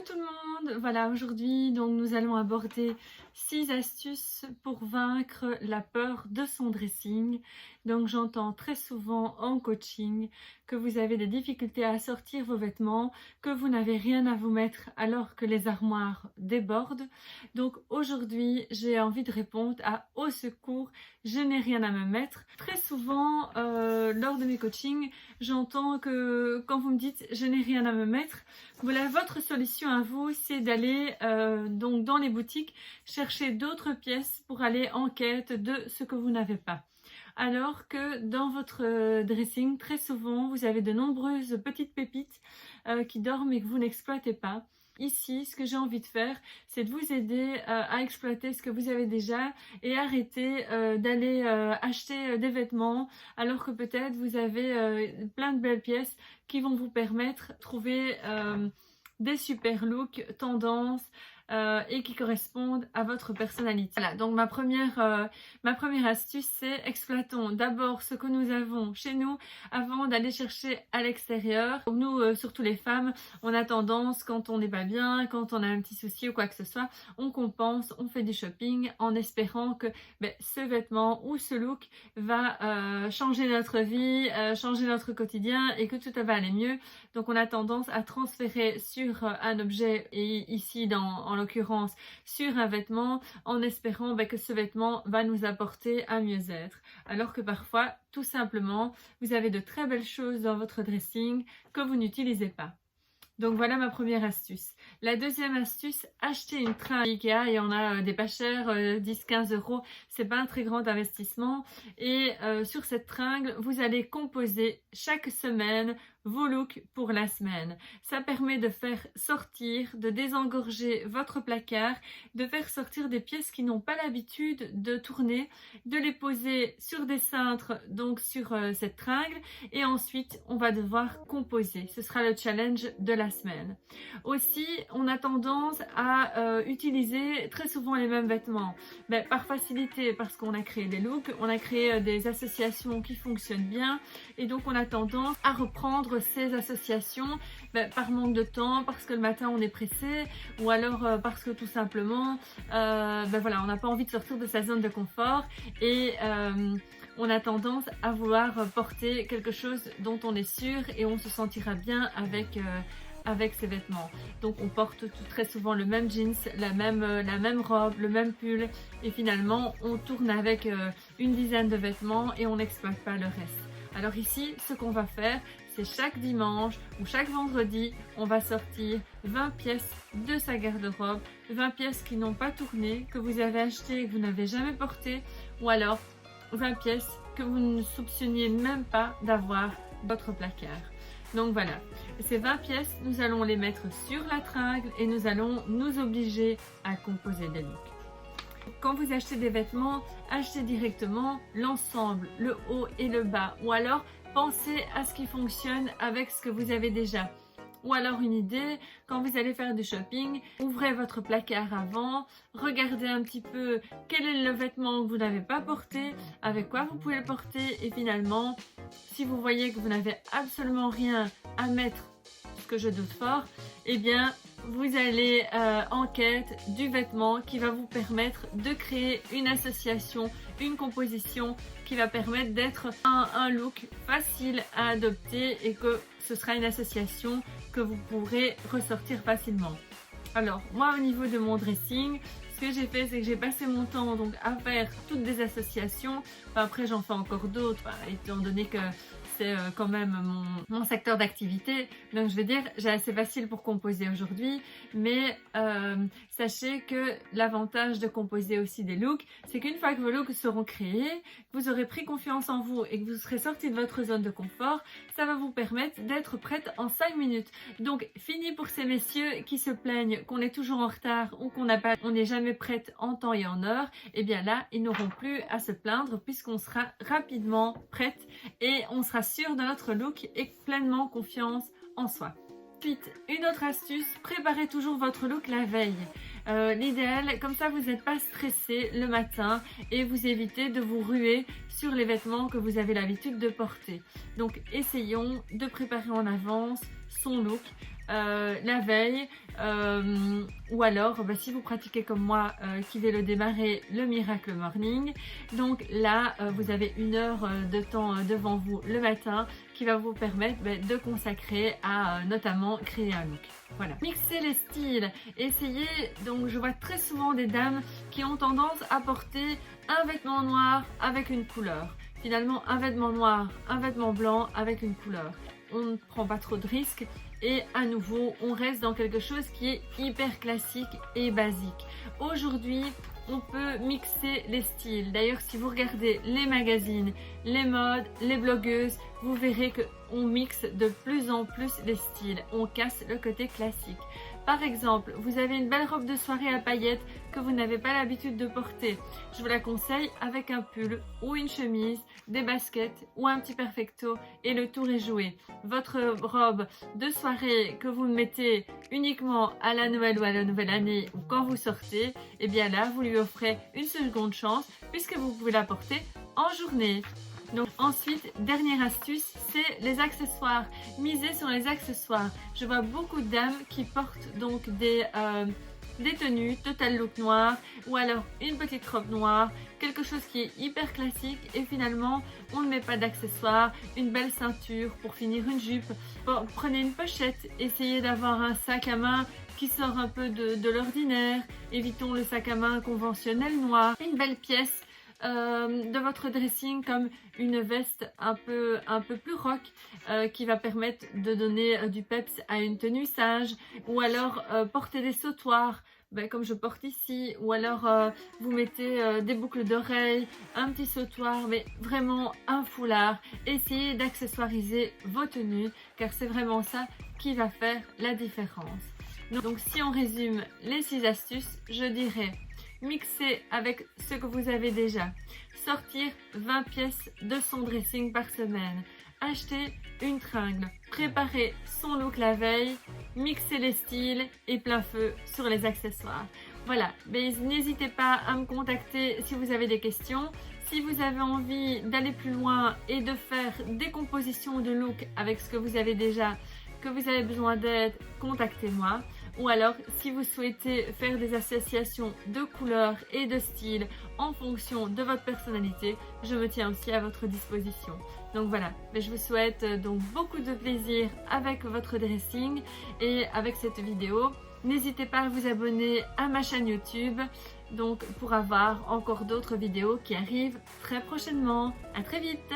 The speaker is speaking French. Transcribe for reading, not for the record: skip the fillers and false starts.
tout le monde, voilà aujourd'hui donc nous allons aborder 6 astuces pour vaincre la peur de son dressing. Donc j'entends très souvent en coaching que vous avez des difficultés à sortir vos vêtements, que vous n'avez rien à vous mettre alors que les armoires débordent. Donc aujourd'hui j'ai envie de répondre à au secours, je n'ai rien à me mettre. Très souvent lors de mes coachings, j'entends que quand vous me dites je n'ai rien à me mettre, voilà, votre solution à vous, c'est d'aller donc dans les boutiques chercher d'autres pièces pour aller en quête de ce que vous n'avez pas. Alors que dans votre dressing, très souvent, vous avez de nombreuses petites pépites qui dorment et que vous n'exploitez pas. Ici, ce que j'ai envie de faire, c'est de vous aider à exploiter ce que vous avez déjà et arrêter d'aller acheter des vêtements alors que peut-être vous avez plein de belles pièces qui vont vous permettre de trouver des super looks, tendances et qui correspondent à votre personnalité. Voilà, donc ma première astuce, c'est exploitons d'abord ce que nous avons chez nous avant d'aller chercher à l'extérieur. Nous, surtout les femmes, on a tendance, quand on n'est pas bien, quand on a un petit souci ou quoi que ce soit, on compense, on fait du shopping en espérant que ce vêtement ou ce look va changer notre vie, changer notre quotidien et que tout va aller mieux. Donc on a tendance à transférer sur un objet, et ici en l'occurrence sur un vêtement, en espérant que ce vêtement va nous apporter un mieux-être. Alors que parfois, tout simplement, vous avez de très belles choses dans votre dressing que vous n'utilisez pas. Donc voilà ma première astuce. La deuxième astuce, acheter une tringle Ikea, et on a des pas chers, 10-15 euros, c'est pas un très grand investissement. Et sur cette tringle, vous allez composer chaque semaine vos looks pour la semaine. Ça permet de faire sortir, de désengorger votre placard, de faire sortir des pièces qui n'ont pas l'habitude de tourner, de les poser sur des cintres, donc sur cette tringle, et ensuite on va devoir composer. Ce sera le challenge de la semaine. Aussi, on a tendance à utiliser très souvent les mêmes vêtements, par facilité, parce qu'on a créé des looks, on a créé des associations qui fonctionnent bien, et donc on a tendance à reprendre ces associations par manque de temps, parce que le matin on est pressé, ou alors parce que tout simplement voilà, on n'a pas envie de sortir de sa zone de confort, et on a tendance à vouloir porter quelque chose dont on est sûr et on se sentira bien avec ces vêtements. Donc on porte très souvent le même jeans, la même robe, le même pull, et finalement on tourne avec une dizaine de vêtements et on n'exploite pas le reste. Alors ici, ce qu'on va faire, c'est chaque dimanche ou chaque vendredi, on va sortir 20 pièces de sa garde-robe, 20 pièces qui n'ont pas tourné, que vous avez achetées et que vous n'avez jamais portées, ou alors 20 pièces que vous ne soupçonniez même pas d'avoir dans votre placard. Donc voilà, ces 20 pièces, nous allons les mettre sur la tringle et nous allons nous obliger à composer des looks. Quand vous achetez des vêtements, achetez directement l'ensemble, le haut et le bas, ou alors pensez à ce qui fonctionne avec ce que vous avez déjà. Ou alors une idée, quand vous allez faire du shopping, ouvrez votre placard avant, regardez un petit peu quel est le vêtement que vous n'avez pas porté, avec quoi vous pouvez le porter, et finalement, si vous voyez que vous n'avez absolument rien à mettre, ce que je doute fort, eh bien vous allez en quête du vêtement qui va vous permettre de créer une association, une composition qui va permettre d'être un look facile à adopter, et que ce sera une association que vous pourrez ressortir facilement. Alors moi, au niveau de mon dressing, ce que j'ai fait, c'est que j'ai passé mon temps donc à faire toutes des associations. Après j'en fais encore d'autres, étant donné que c'est quand même mon secteur d'activité, donc je veux dire, j'ai assez facile pour composer aujourd'hui, mais sachez que l'avantage de composer aussi des looks, c'est qu'une fois que vos looks seront créés, vous aurez pris confiance en vous et que vous serez sorti de votre zone de confort, ça va vous permettre d'être prête en 5 minutes. Donc fini pour ces messieurs qui se plaignent qu'on est toujours en retard ou qu'on n'est jamais prête en temps et en heure. Et bien là, ils n'auront plus à se plaindre puisqu'on sera rapidement prête et on sera sûr de notre look et pleinement confiance en soi. Ensuite, une autre astuce, préparez toujours votre look la veille. L'idéal, comme ça vous n'êtes pas stressé le matin et vous évitez de vous ruer sur les vêtements que vous avez l'habitude de porter. Donc essayons de préparer en avance son look la veille, ou alors si vous pratiquez comme moi qui vais le démarrer le Miracle Morning. Donc là vous avez 1 heure de temps devant vous le matin qui va vous permettre de consacrer à notamment créer un look. Voilà. Mixer les styles, essayez. Donc je vois très souvent des dames qui ont tendance à porter un vêtement noir avec une couleur, finalement un vêtement noir, un vêtement blanc avec une couleur. On ne prend pas trop de risques et à nouveau on reste dans quelque chose qui est hyper classique et basique. Aujourd'hui on peut mixer les styles. D'ailleurs si vous regardez les magazines, les modes, les blogueuses, vous verrez qu'on mixe de plus en plus les styles. On casse le côté classique. Par exemple, vous avez une belle robe de soirée à paillettes que vous n'avez pas l'habitude de porter. Je vous la conseille avec un pull ou une chemise, des baskets ou un petit perfecto et le tour est joué. Votre robe de soirée que vous mettez uniquement à la Noël ou à la nouvelle année ou quand vous sortez, et bien là vous lui offrez une seconde chance puisque vous pouvez la porter en journée. Donc ensuite, dernière astuce, c'est les accessoires. Misez sur les accessoires. Je vois beaucoup de dames qui portent donc des tenues total look noir ou alors une petite robe noire, quelque chose qui est hyper classique et finalement on ne met pas d'accessoires, une belle ceinture pour finir une jupe. Bon, prenez une pochette, essayez d'avoir un sac à main qui sort un peu de l'ordinaire, évitons le sac à main conventionnel noir, une belle pièce de votre dressing comme une veste un peu plus rock qui va permettre de donner du peps à une tenue sage, ou alors porter des sautoirs comme je porte ici, ou alors vous mettez des boucles d'oreilles, un petit sautoir, mais vraiment un foulard. Essayez d'accessoiriser vos tenues car c'est vraiment ça qui va faire la différence. Donc si on résume les 6 astuces, je dirais mixer avec ce que vous avez déjà, sortir 20 pièces de son dressing par semaine, acheter une tringle, préparer son look la veille, mixer les styles et plein feu sur les accessoires. Voilà, mais n'hésitez pas à me contacter si vous avez des questions. Si vous avez envie d'aller plus loin et de faire des compositions de look avec ce que vous avez déjà, que vous avez besoin d'aide, contactez-moi. Ou alors, si vous souhaitez faire des associations de couleurs et de styles en fonction de votre personnalité, je me tiens aussi à votre disposition. Donc voilà, mais je vous souhaite donc beaucoup de plaisir avec votre dressing et avec cette vidéo. N'hésitez pas à vous abonner à ma chaîne YouTube donc pour avoir encore d'autres vidéos qui arrivent très prochainement. À très vite!